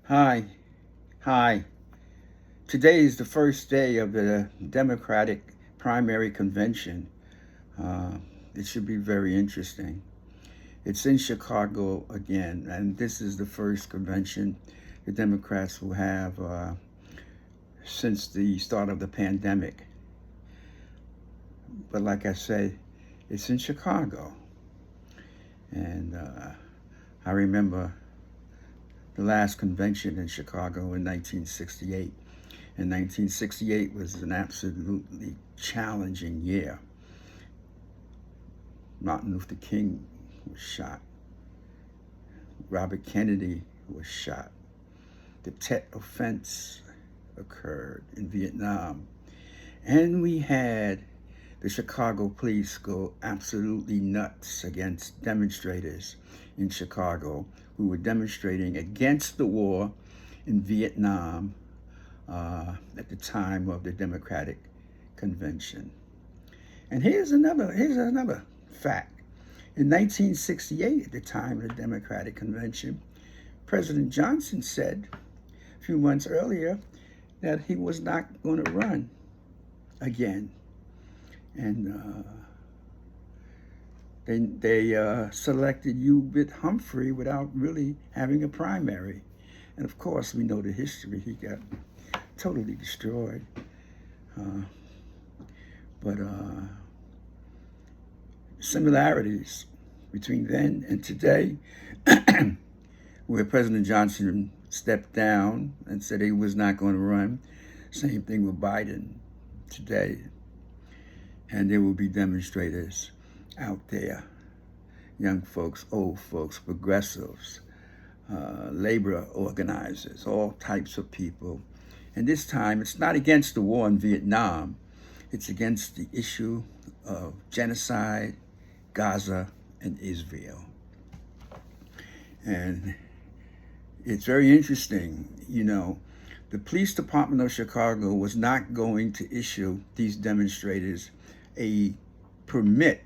Hi, hi. Today is the first day of the Democratic primary convention. Uh, it should be very interesting. It's in Chicago again, and this is the first convention the Democrats will have since the start of the pandemic. But like I said, it's in Chicago. And I remember the last convention in Chicago in 1968. And 1968 was an absolutely challenging year. Martin Luther King was shot. Robert Kennedy was shot. The Tet Offense occurred in Vietnam. And we had the Chicago police go absolutely nuts against demonstrators in Chicago who were demonstrating against the war in Vietnam at the time of the Democratic Convention. And here's another fact. In 1968, at the time of the Democratic Convention, President Johnson said a few months earlier that he was not going to run again. And they selected Hubert Humphrey without really having a primary. And of course, we know the history. He got totally destroyed. But similarities between then and today, where President Johnson stepped down and said he was not going to run. Same thing with Biden today. And there will be demonstrators out there, young folks, old folks, progressives, labor organizers, all types of people. And this time, it's not against the war in Vietnam. It's against the issue of genocide, Gaza, and Israel. And it's very interesting, the police department of Chicago was not going to issue these demonstrators a permit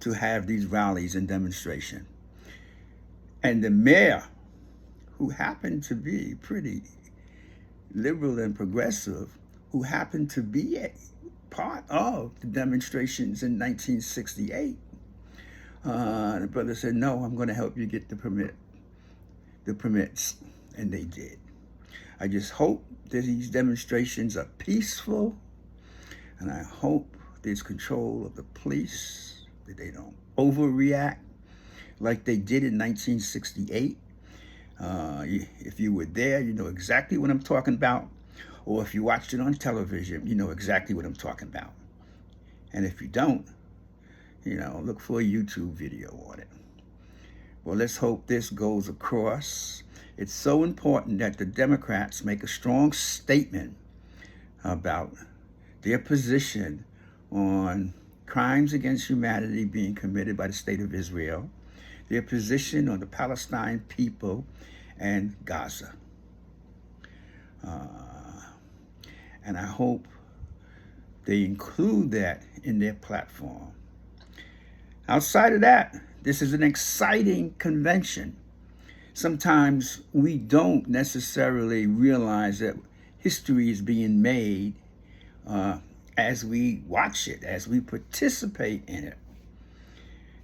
to have these rallies and demonstration. And the mayor, who happened to be pretty liberal and progressive, who happened to be a part of the demonstrations in 1968, the brother said, no, I'm going to help you get the permits. And they did. I just hope that these demonstrations are peaceful, and I hope there's control of the police, that they don't overreact like they did in 1968. If you were there, you know exactly what I'm talking about. Or if you watched it on television, you know exactly what I'm talking about. And if you don't, look for a YouTube video on it. Well, let's hope this goes across. It's so important that the Democrats make a strong statement about their position on crimes against humanity being committed by the state of Israel, their position on the Palestine people and Gaza. And I hope they include that in their platform. Outside of that, this is an exciting convention. Sometimes we don't necessarily realize that history is being made as we watch it, as we participate in it.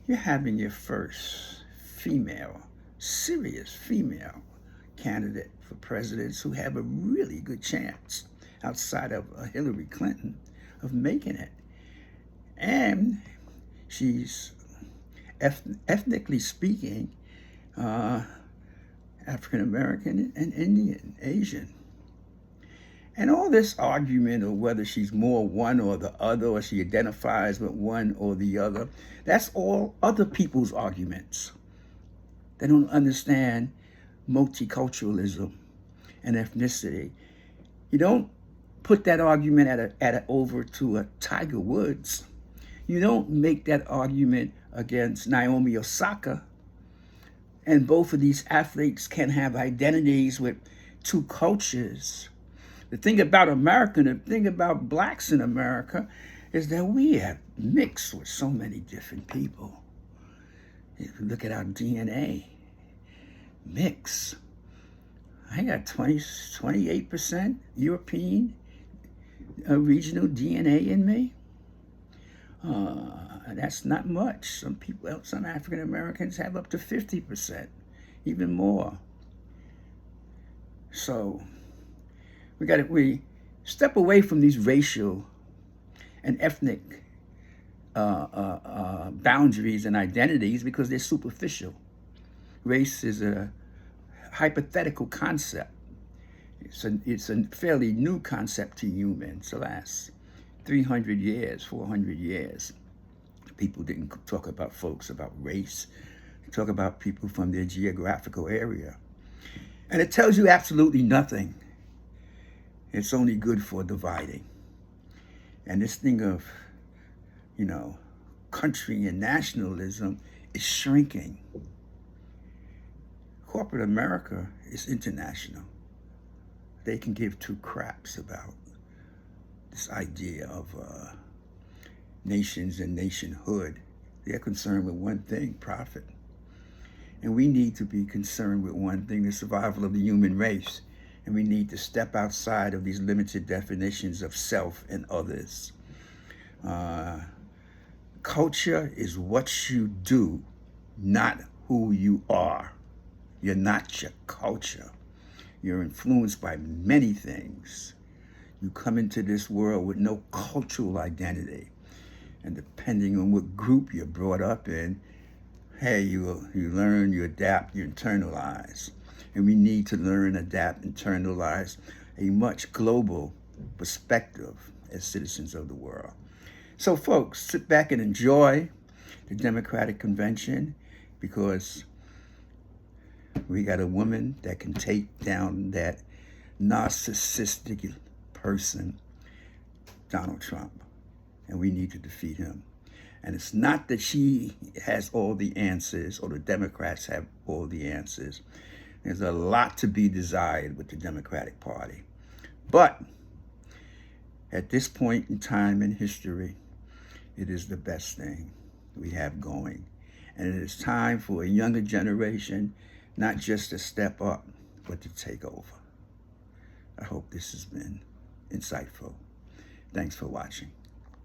You're having your first serious female candidate for presidents who have a really good chance outside of Hillary Clinton of making it. And she's ethnically speaking, African American and Indian, Asian. And all this argument of whether she's more one or the other, or she identifies with one or the other, that's all other people's arguments. They don't understand multiculturalism and ethnicity. You don't put that argument over to a Tiger Woods. You don't make that argument against Naomi Osaka. And both of these athletes can have identities with two cultures. The thing about America, the thing about blacks in America, is that we have mixed with so many different people. If you look at our DNA, mix. I got 28% European regional DNA in me. That's not much. Some people, some African Americans have up to 50%, even more. So we step away from these racial and ethnic boundaries and identities because they're superficial. Race is a hypothetical concept. It's a fairly new concept to humans. The last 300 years, 400 years, people didn't talk about folks about race. They talk about people from their geographical area. And it tells you absolutely nothing. It's only good for dividing. And this thing of, country and nationalism is shrinking. Corporate America is international. They can give two craps about this idea of nations and nationhood. They're concerned with one thing, profit. And we need to be concerned with one thing, the survival of the human race. And we need to step outside of these limited definitions of self and others. Culture is what you do, not who you are. You're not your culture. You're influenced by many things. You come into this world with no cultural identity. And depending on what group you're brought up in, hey, you learn, you adapt, you internalize. And we need to learn, adapt, internalize a much global perspective as citizens of the world. So folks, sit back and enjoy the Democratic Convention, because we got a woman that can take down that narcissistic person, Donald Trump, and we need to defeat him. And it's not that she has all the answers or the Democrats have all the answers. There's a lot to be desired with the Democratic Party. But at this point in time in history, it is the best thing we have going. And it is time for a younger generation not just to step up, but to take over. I hope this has been insightful. Thanks for watching.